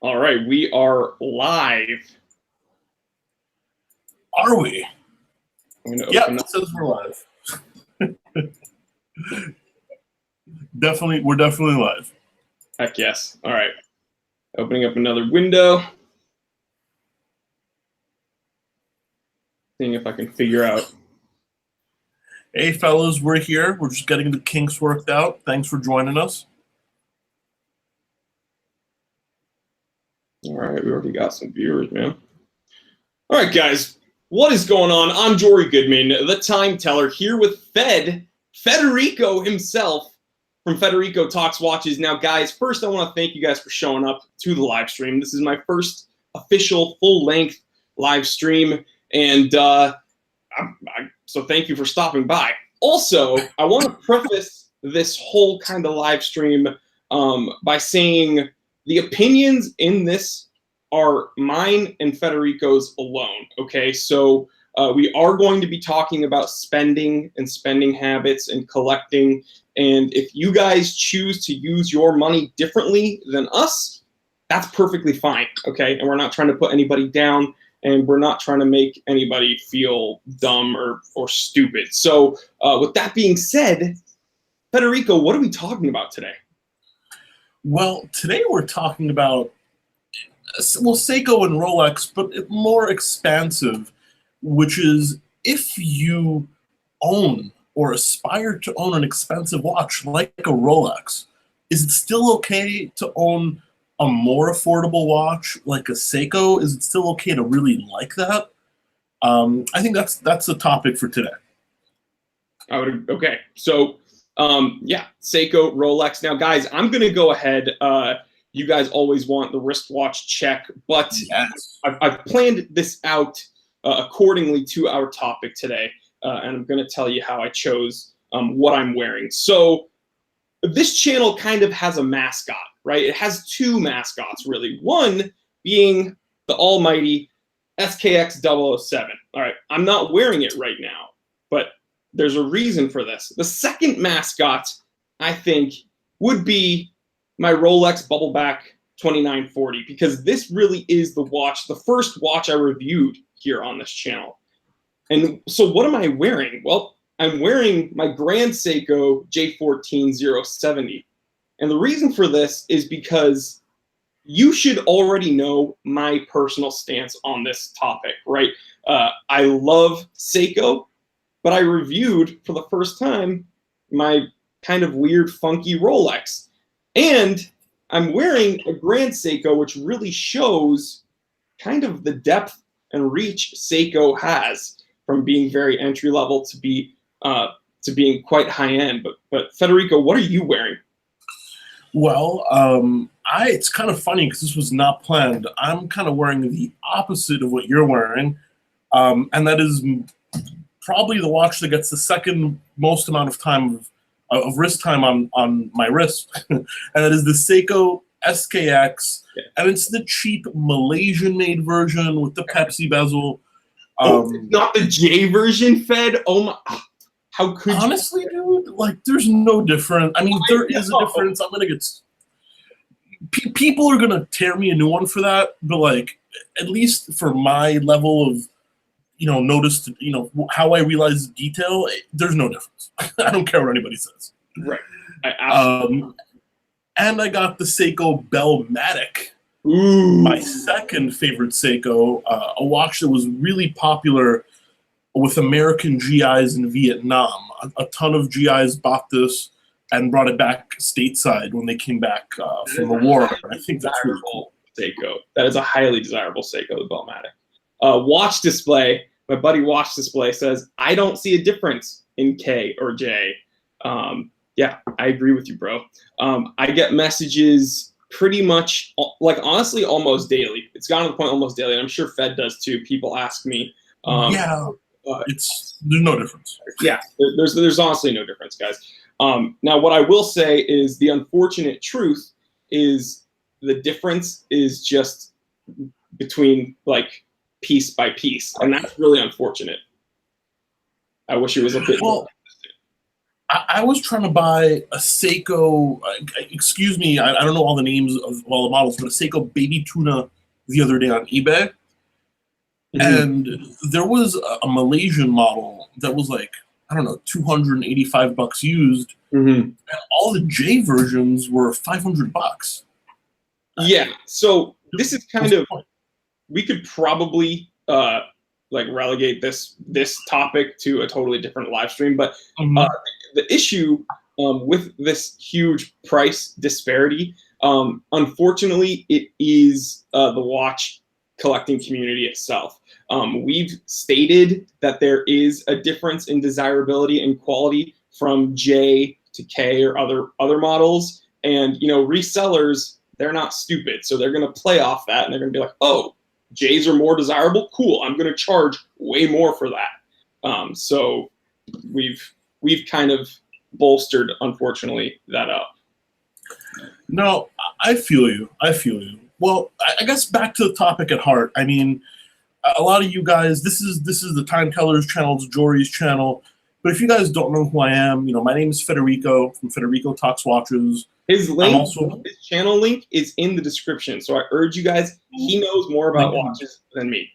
All right, we are live. Are we? Yeah, it says we're live. We're definitely live. Heck yes. All right. Opening up another window. Seeing if I can figure out. Hey, fellas, we're here. We're just getting the kinks worked out. Thanks for joining us. All right, we already got some viewers, man. All right, guys, what is going on? I'm Jory Goodman, the time teller, here with Federico himself from Federico Talks Watches. Now, guys, first I want to thank you guys for showing up to the live stream. This is my first official full-length live stream, and so thank you for stopping by. Also, I want to preface this whole kind of live stream by saying the opinions in this are mine and Federico's alone, okay? So we are going to be talking about spending and spending habits and collecting, and if you guys choose to use your money differently than us, that's perfectly fine, okay? And we're not trying to put anybody down, and we're not trying to make anybody feel dumb or stupid. So with that being said, Federico, what are we talking about today? Well, today we're talking about, Seiko and Rolex, but more expansive, which is if you own or aspire to own an expensive watch like a Rolex, is it still okay to own a more affordable watch like a Seiko? Is it still okay to really like that? I think that's the topic for today. Okay, so yeah, Seiko, Rolex. Now, guys, I'm gonna go ahead. You guys always want the wristwatch check, but yes. I've planned this out accordingly to our topic today, and I'm gonna tell you how I chose what I'm wearing. So this channel kind of has a mascot, right? It has two mascots, really. One being the almighty SKX 007. All right, I'm not wearing it right now, but there's a reason for this. The second mascot, I think, would be my Rolex Bubbleback 2940, because this really is the watch, the first watch I reviewed here on this channel. And so what am I wearing? Well, I'm wearing my Grand Seiko J14-070. And the reason for this is because you should already know my personal stance on this topic, right? I love Seiko, but I reviewed for the first time my kind of weird, funky Rolex. And I'm wearing a Grand Seiko, which really shows kind of the depth and reach Seiko has, from being very entry level to being quite high end. But Federico, what are you wearing? Well, it's kind of funny because this was not planned. I'm kind of wearing the opposite of what you're wearing, and that is probably the watch that gets the second most amount of time of wrist time on my wrist, and that is the Seiko SKX, and it's the cheap Malaysian-made version with the Pepsi bezel. It's not the J version, Fed? Oh my! How could honestly, dude? Like, there's no difference. I mean, there is a difference. I'm gonna get. People are gonna tear me a new one for that, but like, at least for my level of, notice, how I realize detail, there's no difference. I don't care what anybody says. Right. And I got the Seiko Bellmatic. Ooh. My second favorite Seiko, a watch that was really popular with American GIs in Vietnam. A ton of GIs bought this and brought it back stateside when they came back from the war. I think that's really cool. Seiko. That is a highly desirable Seiko, the Bellmatic. Watch display. My buddy Watch Display says, I don't see a difference in K or J. Yeah, I agree with you, bro. I get messages pretty much, like, honestly, almost daily. It's gotten to the point almost daily, and I'm sure Fed does too. People ask me. There's no difference. Yeah, there's honestly no difference, guys. Now, what I will say is the unfortunate truth is the difference is just between, like, piece by piece, and that's really unfortunate. I wish it was a bit more. I was trying to buy a Seiko. Excuse me, I don't know all the names of all the models, but a Seiko baby tuna the other day on eBay, and there was a Malaysian model that was like, I don't know, $285 used, and all the J versions were $500. Yeah. So this is kind of, we could probably like relegate this topic to a totally different live stream, but the issue with this huge price disparity, unfortunately, it is the watch collecting community itself. We've stated that there is a difference in desirability and quality from J to K or other models, and resellers, they're not stupid, so they're going to play off that, and they're going to be like, oh, J's are more desirable, cool, I'm going to charge way more for that. So we've kind of bolstered, unfortunately, that up. No, I feel you. Well, I guess back to the topic at heart. I mean, a lot of you guys, this is the Time Tellers channel, it's Jory's channel. But if you guys don't know who I am, my name is Federico from Federico Talks Watches. His his channel link is in the description. So I urge you guys, he knows more about watches than me.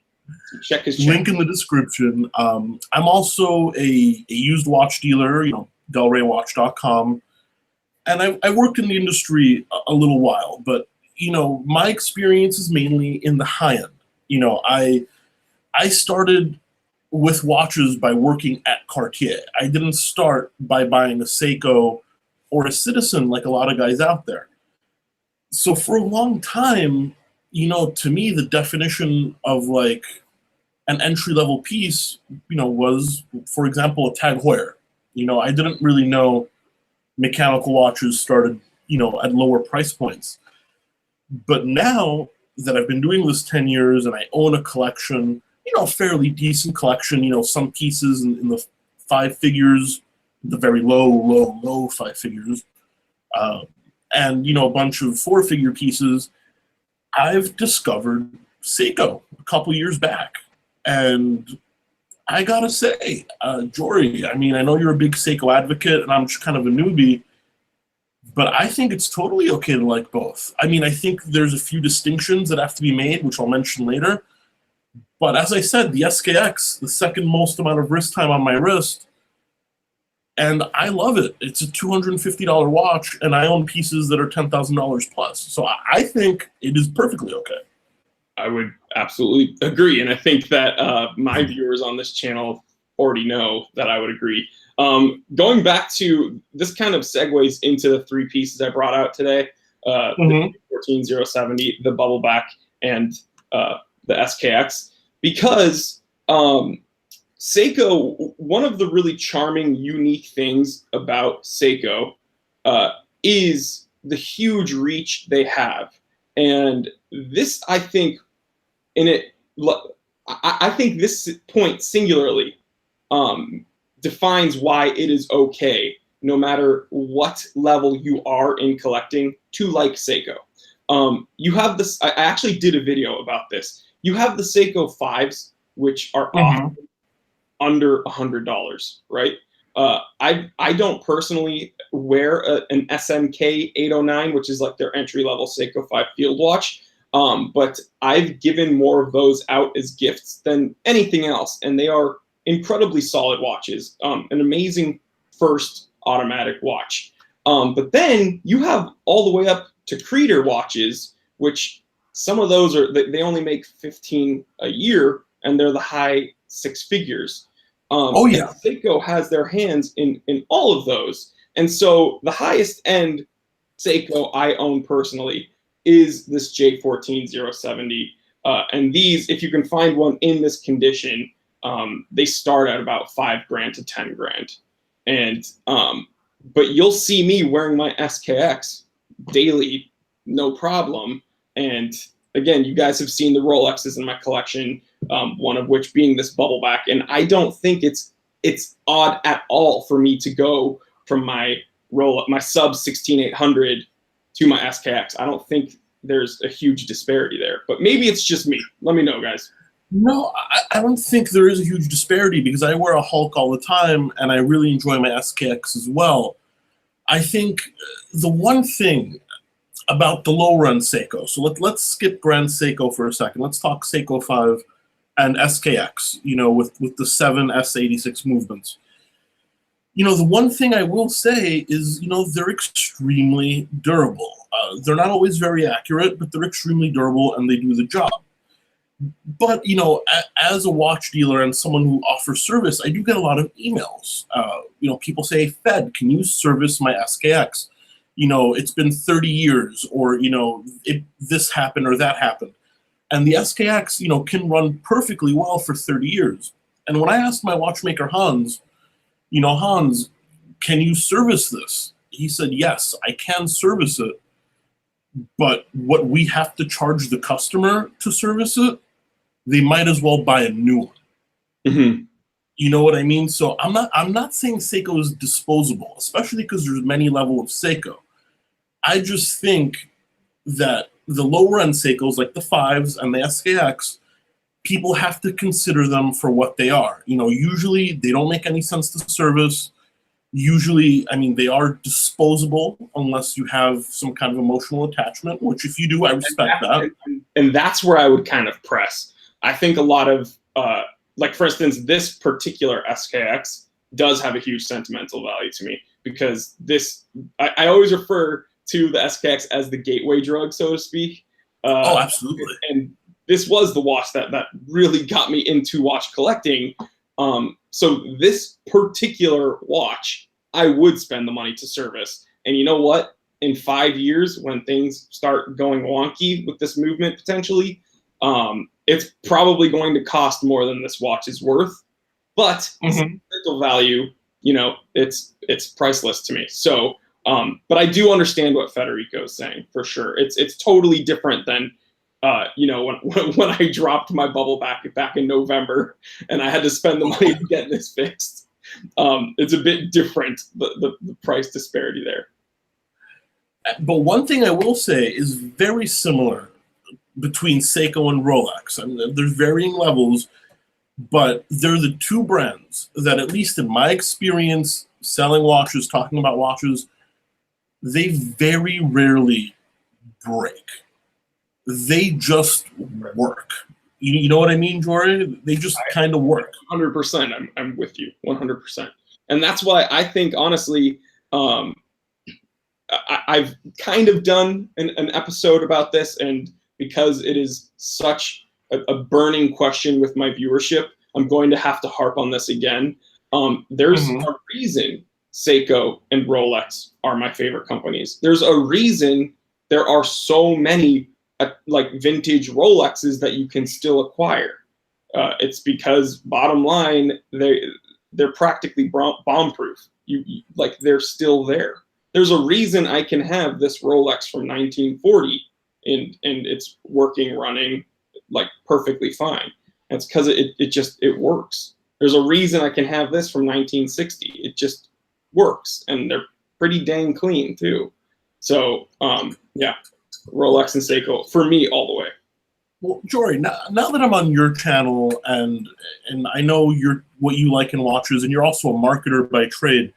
So check his channel. Link in the description. I'm also a used watch dealer, delraywatch.com. And I worked in the industry a little while, but my experience is mainly in the high end. I started with watches by working at Cartier. I didn't start by buying a Seiko or a Citizen like a lot of guys out there. So for a long time, to me, the definition of like an entry-level piece, was, for example, a Tag Heuer. I didn't really know mechanical watches started, at lower price points. But now that I've been doing this 10 years and I own a collection, fairly decent collection, some pieces in the 5 figures, the very low 5 figures, and, a bunch of 4-figure pieces, I've discovered Seiko a couple years back. And I gotta say, Jory, I mean, I know you're a big Seiko advocate and I'm just kind of a newbie, but I think it's totally okay to like both. I mean, I think there's a few distinctions that have to be made, which I'll mention later. But as I said, the SKX, the second most amount of wrist time on my wrist, and I love it. It's a $250 watch, and I own pieces that are $10,000 plus. So I think it is perfectly okay. I would absolutely agree, and I think that my viewers on this channel already know that I would agree. Going back to, this kind of segues into the 3 pieces I brought out today, the 14070, the bubble back, and the SKX, because Seiko, one of the really charming, unique things about Seiko is the huge reach they have. And this, I think, I think this point singularly defines why it is okay, no matter what level you are in collecting, to like Seiko. You have this, I actually did a video about this. You have the Seiko 5s, which are often under $100, right? I don't personally wear an SMK 809, which is like their entry-level Seiko 5 field watch, but I've given more of those out as gifts than anything else, and they are incredibly solid watches, an amazing first automatic watch. But then you have all the way up to Creator watches, which some of those are, they only make 15 a year, and they're the high 6 figures. Seiko has their hands in all of those. And so the highest end Seiko I own personally is this J14070. And these, if you can find one in this condition, they start at about $5,000 to $10,000. And but you'll see me wearing my SKX daily, no problem. And again, you guys have seen the Rolexes in my collection, one of which being this bubble back. And I don't think it's odd at all for me to go from my sub 16800 to my SKX. I don't think there's a huge disparity there, but maybe it's just me. Let me know, guys. No, I don't think there is a huge disparity because I wear a Hulk all the time and I really enjoy my SKX as well. I think the one thing about the low run Seiko, so let's skip Grand Seiko for a second. Let's talk Seiko 5 and SKX, with the 7 S86 movements. The one thing I will say is, they're extremely durable. They're not always very accurate, but they're extremely durable and they do the job. But, as a watch dealer and someone who offers service, I do get a lot of emails. People say, Fed, can you service my SKX? It's been 30 years, or, this happened or that happened. And the SKX, can run perfectly well for 30 years. And when I asked my watchmaker, Hans, Hans, can you service this? He said, yes, I can service it. But what we have to charge the customer to service it, they might as well buy a new one. Mm-hmm. You know what I mean? So I'm not saying Seiko is disposable, especially because there's many levels of Seiko. I just think that the lower end Seikos, like the 5s and the SKX, people have to consider them for what they are. Usually they don't make any sense to service. Usually, they are disposable unless you have some kind of emotional attachment, which if you do, I respect that. And that's where I would kind of press. I think a lot of, like for instance, this particular SKX does have a huge sentimental value to me because I always refer to the SKX as the gateway drug, so to speak. Oh, absolutely. And this was the watch that really got me into watch collecting. So this particular watch, I would spend the money to service. And you know what? In 5 years, when things start going wonky with this movement potentially, it's probably going to cost more than this watch is worth. But sentimental value, it's priceless to me. So, but I do understand what Federico is saying for sure. It's totally different than when I dropped my bubble back in November and I had to spend the money to get this fixed. It's a bit different, the price disparity there. But one thing I will say is very similar between Seiko and Rolex. There's varying levels, but they're the two brands that, at least in my experience selling watches, talking about watches, they very rarely break. They just work. You know what I mean, Jory? They just kind of work. 100%. I'm with you, 100%. And that's why I think, honestly, I've kind of done an episode about this, and because it is such a burning question with my viewership, I'm going to have to harp on this again. There's a reason Seiko and Rolex are my favorite companies. There's a reason there are so many like vintage Rolexes that you can still acquire. It's because, bottom line, they're practically bomb-proof. They're still there. There's a reason I can have this Rolex from 1940 and it's working, running like perfectly fine. That's because it works. There's a reason I can have this from 1960. It just works, and they're pretty dang clean too. So yeah, Rolex and Seiko for me all the way. Well, Jory, now that I'm on your channel and I know what you like in watches, and you're also a marketer by trade,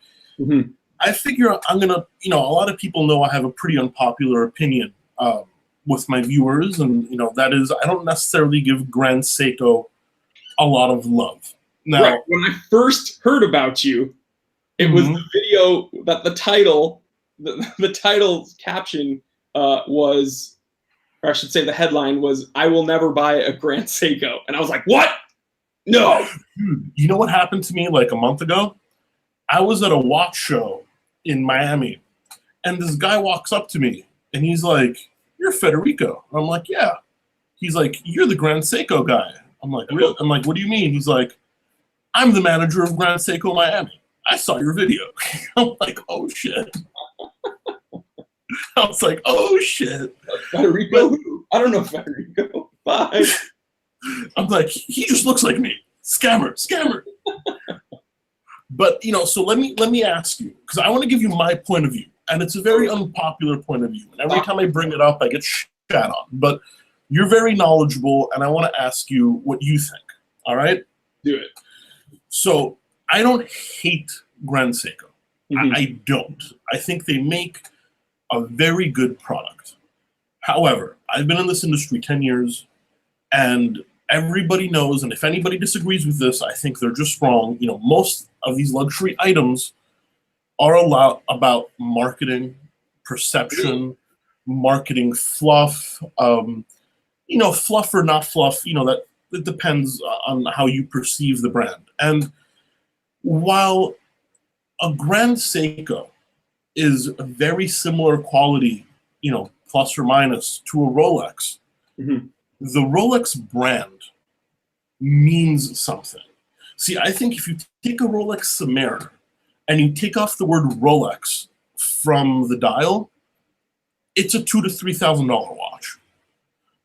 I figure I'm gonna, a lot of people know I have a pretty unpopular opinion with my viewers, and that is I don't necessarily give Grand Seiko a lot of love. Now, right. When I first heard about you, it was the video that the title caption was, or I should say the headline was, "I will never buy a Grand Seiko," and I was like, "What? No!" Dude, you know what happened to me like a month ago? I was at a watch show in Miami, and this guy walks up to me, and he's like, "You're Federico." I'm like, "Yeah." He's like, "You're the Grand Seiko guy." I'm like, "Really?" I'm like, "What do you mean?" He's like, "I'm the manager of Grand Seiko Miami. I saw your video." I'm like, "Oh shit." I was like, "Oh shit." Federico? I don't know Federico. Bye. I'm like, he just looks like me. Scammer. But so let me ask you, because I want to give you my point of view, and it's a very unpopular point of view. And every time I bring it up, I get shat on. But You're very knowledgeable, and I want to ask you what you think. All right? Do it. So I don't hate Grand Seiko. Mhm. I don't. I think they make a very good product. However, I've been in this industry 10 years, and everybody knows, and if anybody disagrees with this, I think they're just wrong. Most of these luxury items are a lot about marketing, perception, marketing fluff. Fluff or not fluff, that it depends on how you perceive the brand. And while a Grand Seiko is a very similar quality, plus or minus to a Rolex, Mhm. the Rolex brand means something. See, I think if you take a Rolex Submariner and you take off the word Rolex from the dial, it's a $2,000 to $3,000 watch.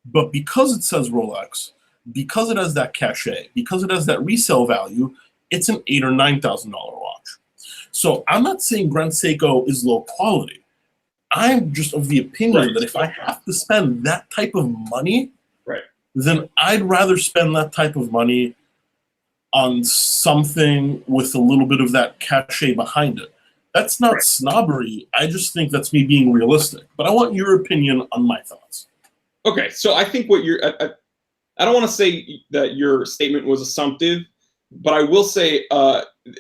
But because it says Rolex, because it has that cachet, because it has that resale value, it's an $8,000 or $9,000 watch. So I'm not saying Grand Seiko is low quality. I'm just of the opinion that if I have to spend that type of money, Right. then I'd rather spend that type of money on something with a little bit of that cachet behind it. That's not snobbery. I just think that's me being realistic. But I want your opinion on my thoughts. Okay, so I think what I don't want to say that your statement was assumptive, but I will say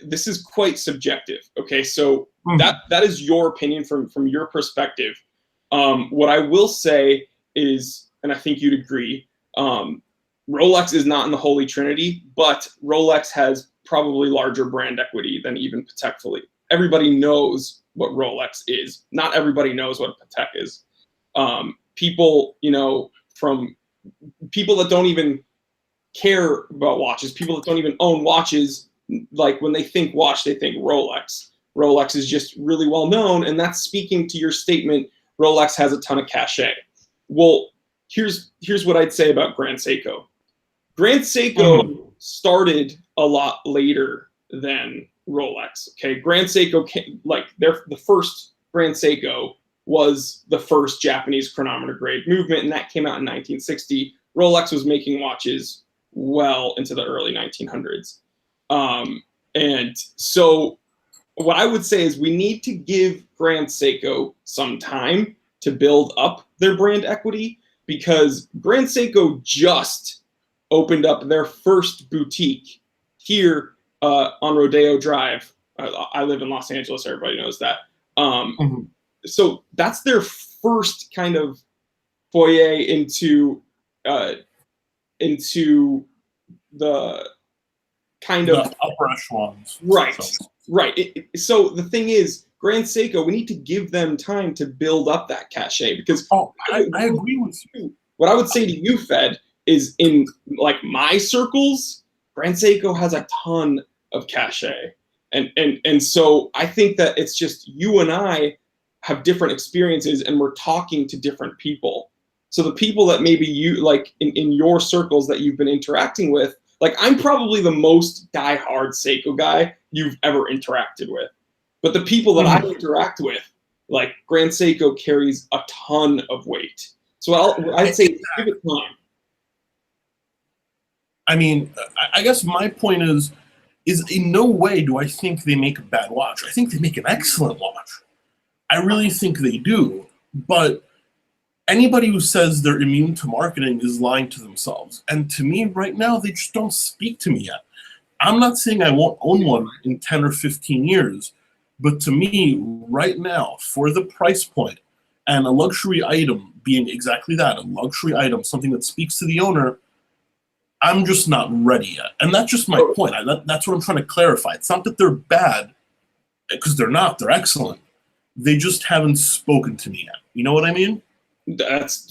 this is quite subjective. Okay, so that is your opinion from your perspective. What I will say is, and I think you'd agree, Rolex is not in the Holy Trinity, but Rolex has probably larger brand equity than even Patek Philippe. Everybody knows what Rolex is. Not everybody knows what Patek is. People, from people that don't even care about watches, people that don't even own watches, like when they think watch, they think Rolex. Rolex is just really well known, and that's speaking to your statement, Rolex has a ton of cachet. Well, here's what I'd say about Grand Seiko. Grand Seiko started a lot later than Rolex. Okay, Grand Seiko the first Grand Seiko was the first Japanese chronometer grade movement, and that came out in 1960. Rolex was making watches well into the early 1900s. And so what I would say is we need to give Grand Seiko some time to build up their brand equity, because Grand Seiko just opened up their first boutique here on Rodeo Drive. I live in Los Angeles, everybody knows that. So that's their first kind of foyer into the kind of upper echelons. Right. So the thing is, Grand Seiko, we need to give them time to build up that cachet, because I agree with you. What I would say to you, Fed, is in like my circles, Grand Seiko has a ton of cachet. And so I think that it's just you and I have different experiences, and we're talking to different people. So the people that maybe you like in your circles that you've been interacting with, like I'm probably the most diehard Seiko guy you've ever interacted with. But the people that I interact with, like Grand Seiko carries a ton of weight. So I'd say give it time. I mean, I guess my point is in no way do I think they make a bad watch. I think they make an excellent watch. I really think they do. But anybody who says they're immune to marketing is lying to themselves. And to me, right now, they just don't speak to me yet. I'm not saying I won't own one in 10 or 15 years, but to me, right now, for the price point and a luxury item being exactly that, a luxury item, something that speaks to the owner, I'm just not ready yet. And that's just my point. That's what I'm trying to clarify. It's not that they're bad, because they're not. They're excellent. They just haven't spoken to me yet. You know what I mean? And that's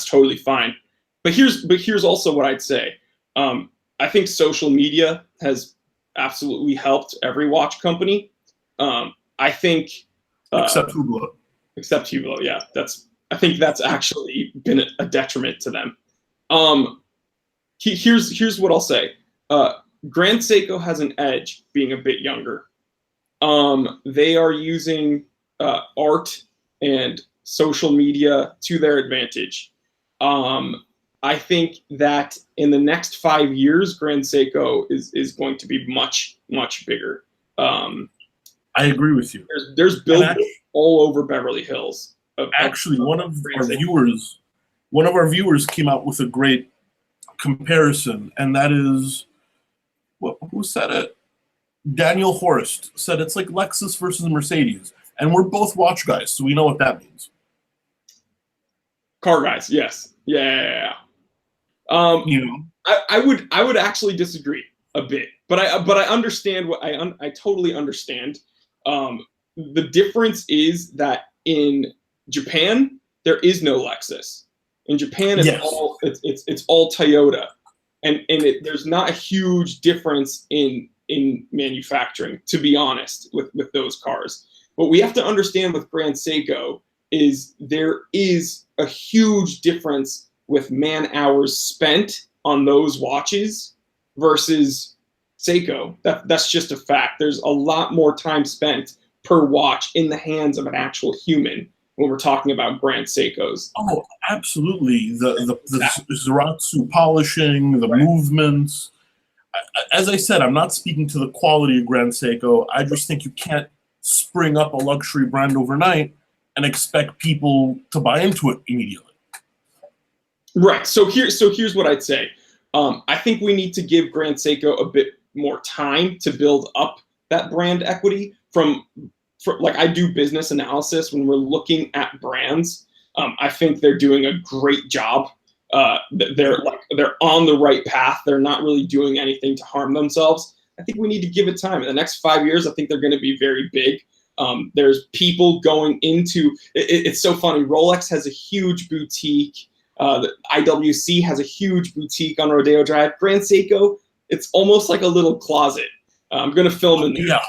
totally fine. But here's also what I'd say. I think social media has absolutely helped every watch company. I think except Hublot. Except Hublot, yeah. I think that's actually been a detriment to them. Here's what I'll say. Grand Seiko has an edge being a bit younger. They are using art and social media to their advantage. I think that in the next 5 years, Grand Seiko is going to be much, much bigger. I agree with you. There's billboards all over Beverly Hills. Actually, one of our viewers came out with a great comparison, and that is, who said it? Daniel Horst said it's like Lexus versus Mercedes, and we're both watch guys, so we know what that means. Car guys, yes, yeah. You know, I would actually disagree a bit, but I understand what I totally understand. The difference is that in Japan there is no Lexus. In Japan, it's all Toyota, and there's not a huge difference in manufacturing, to be honest, with those cars. What we have to understand with Grand Seiko is there is a huge difference with man hours spent on those watches versus Seiko. That's just a fact. There's a lot more time spent per watch in the hands of an actual human when we're talking about Grand Seikos. Oh, absolutely. The Zaratsu polishing, the movements. As I said, I'm not speaking to the quality of Grand Seiko. I just think you can't spring up a luxury brand overnight and expect people to buy into it immediately. Right. So here's what I'd say. I think we need to give Grand Seiko a bit more time to build up that brand equity. Like, I do business analysis when we're looking at brands. I think they're doing a great job. They're on the right path. They're not really doing anything to harm themselves. I think we need to give it time. In the next 5 years, I think they're going to be very big. There's people going into it's so funny. Rolex has a huge boutique. The IWC has a huge boutique on Rodeo Drive. Grand Seiko, it's almost like a little closet. I'm going to film in there. Yeah,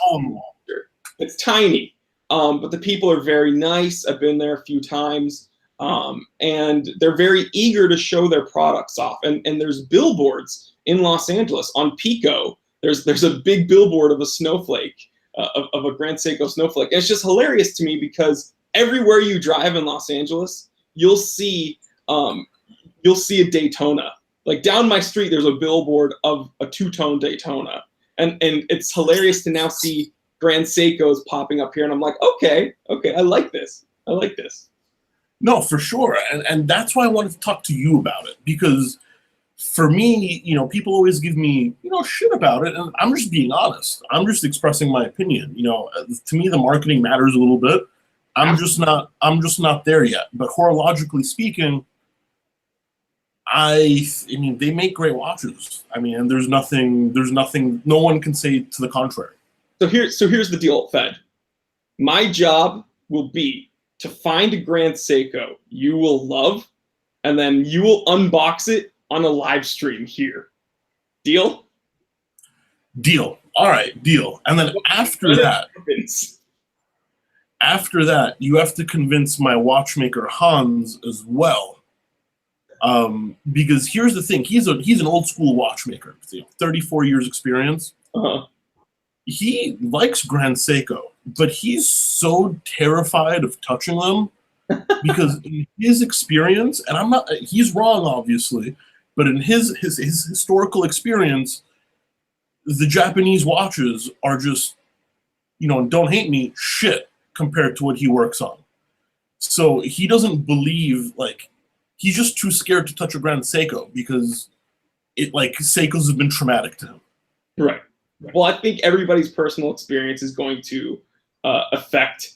it's tiny, but the people are very nice. I've been there a few times, and they're very eager to show their products off. And there's billboards in Los Angeles on Pico. There's a big billboard of a snowflake, of a Grand Seiko snowflake. And it's just hilarious to me because everywhere you drive in Los Angeles, you'll see a Daytona. Like, down my street, there's a billboard of a two-tone Daytona, and it's hilarious to now see Grand Seikos popping up here, and I'm like, okay, I like this. No, for sure, and that's why I wanted to talk to you about it, because for me, people always give me, shit about it, and I'm just being honest. I'm just expressing my opinion. To me, the marketing matters a little bit. I'm just not there yet. But horologically speaking, I mean, they make great watches. I mean, and there's nothing. No one can say to the contrary. So here's the deal, Fed. My job will be to find a Grand Seiko you will love, and then you will unbox it on a live stream here. Deal? Deal. All right, deal. And then after that, you have to convince my watchmaker Hans as well. Because here's the thing, he's an old school watchmaker, 34 years experience. Uh-huh. He likes Grand Seiko, but he's so terrified of touching them because in his experience, and he's wrong obviously, but in his historical experience, the Japanese watches are just, don't hate me, shit compared to what he works on. So he doesn't believe, he's just too scared to touch a Grand Seiko because Seikos have been traumatic to him. Right. Well, I think everybody's personal experience is going to affect,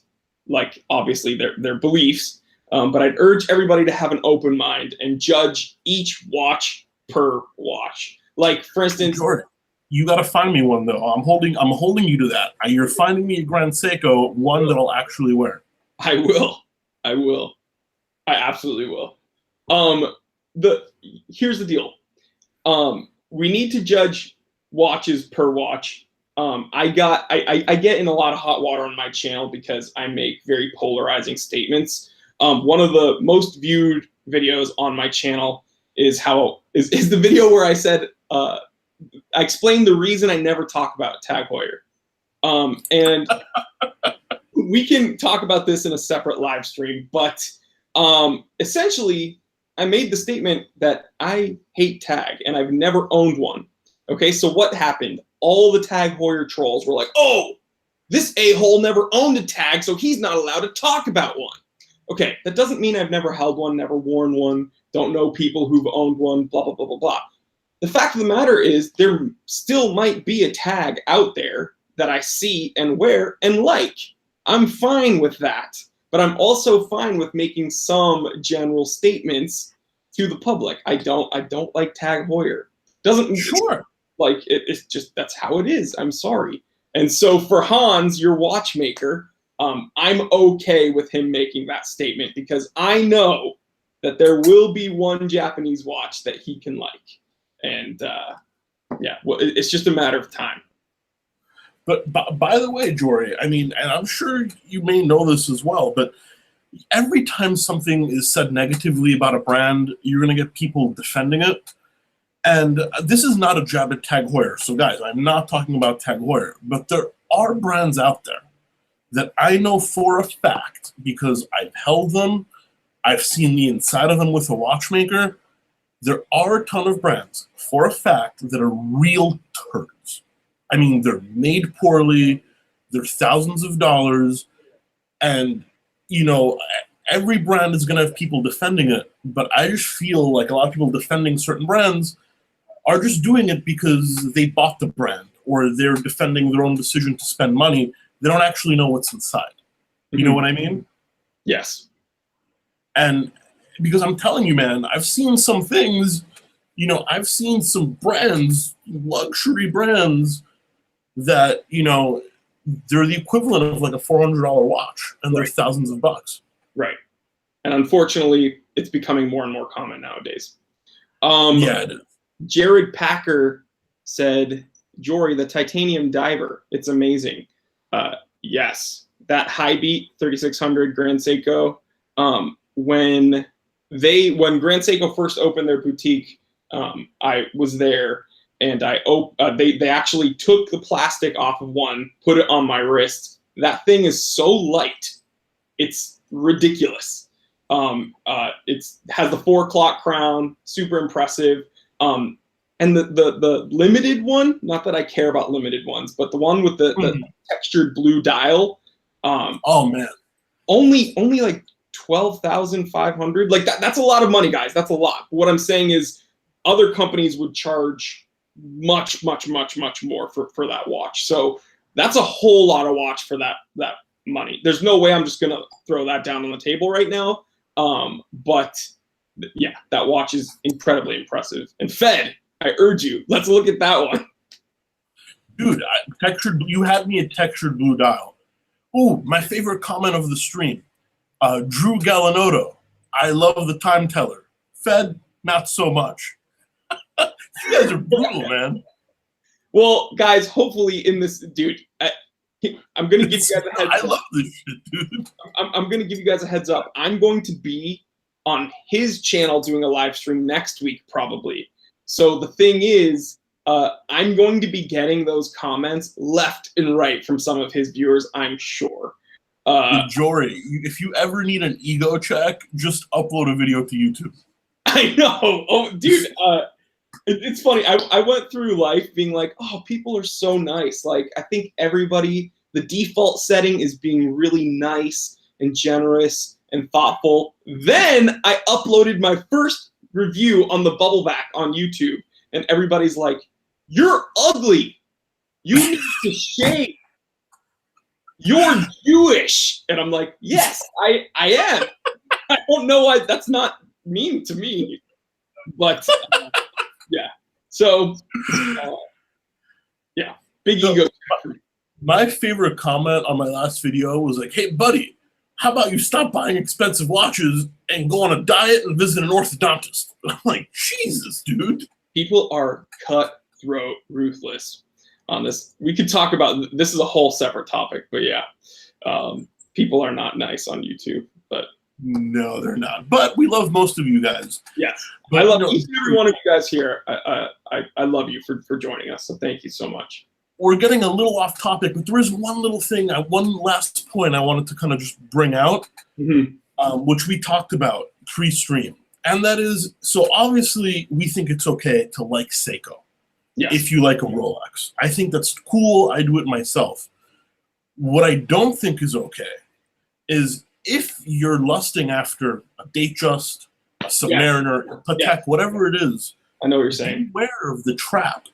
obviously their beliefs. But I'd urge everybody to have an open mind and judge each watch per watch. Like, for instance, Jordan, you got to find me one though. I'm holding you to that. You're finding me a Grand Seiko, one that I'll actually wear. I will. I absolutely will. Here's the deal. We need to judge watches per watch. I get in a lot of hot water on my channel because I make very polarizing statements. One of the most viewed videos on my channel is the video where I said I explained the reason I never talk about Tag Heuer. And we can talk about this in a separate live stream, but essentially I made the statement that I hate tag and I've never owned one. Okay, so what happened? All the Tag Heuer trolls were like, oh, this a-hole never owned a tag, so he's not allowed to talk about one. Okay, that doesn't mean I've never held one, never worn one, don't know people who've owned one, blah, blah, blah, blah, blah. The fact of the matter is there still might be a tag out there that I see and wear and like. I'm fine with that, but I'm also fine with making some general statements to the public. I don't like Tag Heuer. Doesn't Sure. Like it's just that's how it is. I'm sorry. And so for Hans, your watchmaker, I'm okay with him making that statement because I know that there will be one Japanese watch that he can like. And yeah, well, it's just a matter of time. But by the way, Jory, I mean, and I'm sure you may know this as well, but every time something is said negatively about a brand, you're going to get people defending it. And this is not a jab at Tag Heuer. So guys, I'm not talking about Tag Heuer, but there are brands out there that I know for a fact, because I've held them, I've seen the inside of them with a watchmaker. There are a ton of brands, for a fact, that are real turds. I mean, they're made poorly, they're thousands of dollars, and, you know, every brand is going to have people defending it, but I just feel like a lot of people defending certain brands are just doing it because they bought the brand, or they're defending their own decision to spend money. They don't actually know what's inside. You know what I mean? Yes. And because I'm telling you, man, I've seen some things, you know, I've seen some brands, luxury brands, that, you know, they're the equivalent of like a $400 watch, and they're thousands of bucks. Right. And unfortunately, it's becoming more and more common nowadays. Yeah, it is. Jared Packer said, Jory, the titanium diver, it's amazing. Yes, that high beat 3600 Grand Seiko, when Grand Seiko first opened their boutique, I was there, and they actually took the plastic off of one, put it on my wrist. That thing is so light, it's ridiculous. It has the 4 o'clock crown, super impressive. And the limited one, not that I care about limited ones, but the one with the textured blue dial, oh man, only like 12,500. Like that's a lot of money, guys. That's a lot. What I'm saying is other companies would charge much more for that watch. So that's a whole lot of watch for that money. There's no way I'm just gonna throw that down on the table right now. But yeah, that watch is incredibly impressive. And Fed, I urge you, let's look at that one. Dude, you had me at textured blue dial. Ooh, my favorite comment of the stream. Drew Gallinotto, I love the time teller. Fed, not so much. You guys are brutal, man. Well, guys, hopefully in this, dude, I'm going to give you guys a heads up. I love this shit, dude. I'm going to give you guys a heads up. I'm going to be on his channel doing a live stream next week, probably. So the thing is, I'm going to be getting those comments left and right from some of his viewers, I'm sure. Jory, if you ever need an ego check, just upload a video to YouTube. I know. Oh, dude, it's funny. I went through life being like, oh, people are so nice. Like, I think everybody, the default setting is being really nice and generous and thoughtful. Then I uploaded my first review on the Bubbleback on YouTube, and everybody's like, you're ugly. You need to shave. You're Jewish. And I'm like, yes, I am. I don't know why that's not mean to me. But yeah. So yeah, big ego. My favorite comment on my last video was like, hey, buddy, how about you stop buying expensive watches and go on a diet and visit an orthodontist? I'm like, Jesus, dude. People are cutthroat, ruthless on this. We could talk about, this is a whole separate topic, but yeah, people are not nice on YouTube, but. No, they're not. But we love most of you guys. Yes. But, I love each and every one of you guys here. I love you for joining us, so thank you so much. We're getting a little off topic, but there is one little thing, one last point I wanted to kind of just bring out, which we talked about pre-stream. And that is, so obviously we think it's okay to like Seiko. Yes. If you like a Rolex. I think that's cool. I do it myself. What I don't think is okay is if you're lusting after a Datejust, a Submariner, a Patek, whatever it is. I know what you're saying. Beware of the trap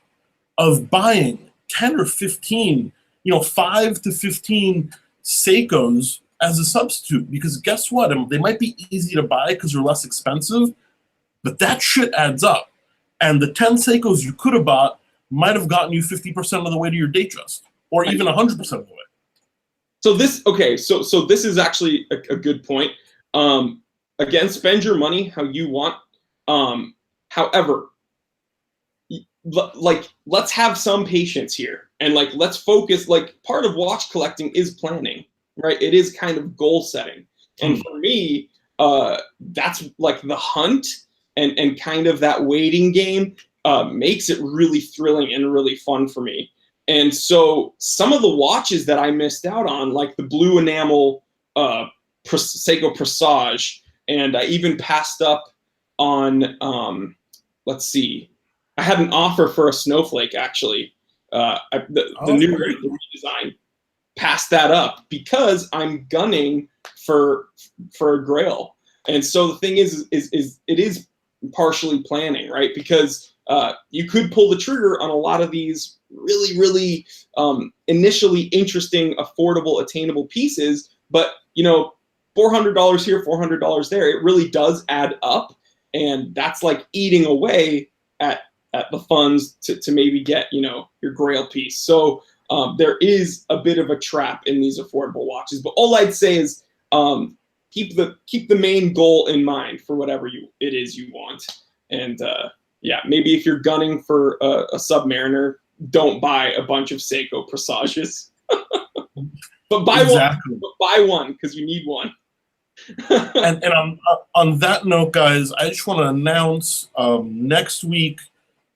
of buying 10 or 15, 5 to 15 Seikos as a substitute. Because guess what? They might be easy to buy because they're less expensive, but that shit adds up. And the 10 Seikos you could have bought might have gotten you 50% of the way to your Datejust, or even 100% of the way. So this, okay, so this is actually a good point. Again, spend your money how you want. However, like, let's have some patience here, and like, let's focus. Like, part of watch collecting is planning, right? It is kind of goal setting, and for me, that's like the hunt and kind of that waiting game makes it really thrilling and really fun for me. And so some of the watches that I missed out on, like the blue enamel Seiko Presage, and I even passed up on, let's see, I had an offer for a Snowflake, actually. The new redesign. Passed that up because I'm gunning for a Grail. And so the thing is it is partially planning, right? Because you could pull the trigger on a lot of these really, really initially interesting, affordable, attainable pieces, but $400 here, $400 there, it really does add up, and that's like eating away at the funds to maybe get your Grail piece. So there is a bit of a trap in these affordable watches, but all I'd say is keep the main goal in mind for whatever it is you want. And yeah, maybe if you're gunning for a Submariner, don't buy a bunch of Seiko Presages. But buy exactly. one. But buy one because you need one. and on that note, guys, I just want to announce next week,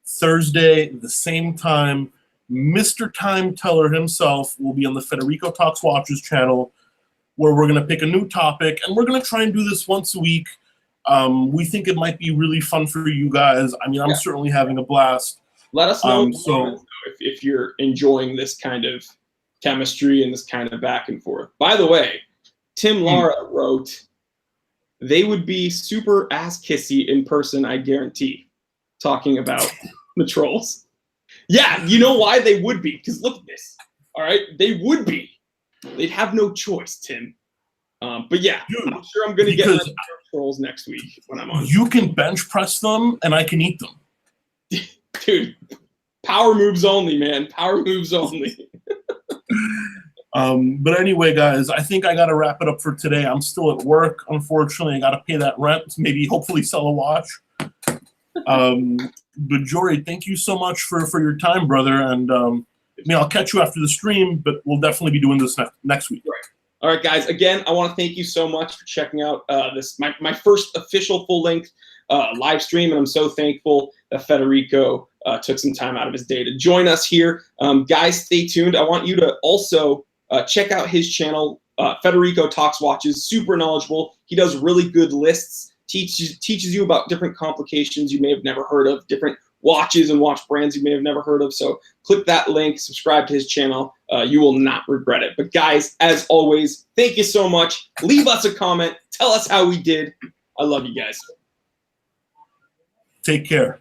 Thursday, the same time, Mr. Time Teller himself will be on the Federico Talks Watches channel, where we're going to pick a new topic, and we're going to try and do this once a week. We think it might be really fun for you guys. I mean, I'm certainly having a blast. Let us know if you're enjoying this kind of chemistry and this kind of back and forth. By the way, Tim Lara wrote, they would be super ass kissy in person, I guarantee, talking about the trolls. Yeah, you know why they would be? Because look at this. All right, they would be. They'd have no choice, Tim. But yeah, dude, I'm sure I'm going to get my trolls next week when I'm on. You can bench press them, and I can eat them. Dude, power moves only, man. Power moves only. But anyway, guys, I think I got to wrap it up for today. I'm still at work. Unfortunately, I got to pay that rent, maybe hopefully sell a watch. But Jory, thank you so much for your time, brother. And I'll catch you after the stream, but we'll definitely be doing this next week. Right. All right, guys. Again, I want to thank you so much for checking out this my first official full-length live stream, and I'm so thankful that Federico took some time out of his day to join us here. Guys, stay tuned. I want you to also check out his channel, Federico Talks Watches. Super knowledgeable. He does really good lists. Teaches you about different complications you may have never heard of, different watches and watch brands you may have never heard of. So click that link, subscribe to his channel. You will not regret it. But guys, as always, thank you so much. Leave us a comment. Tell us how we did. I love you guys. Take care.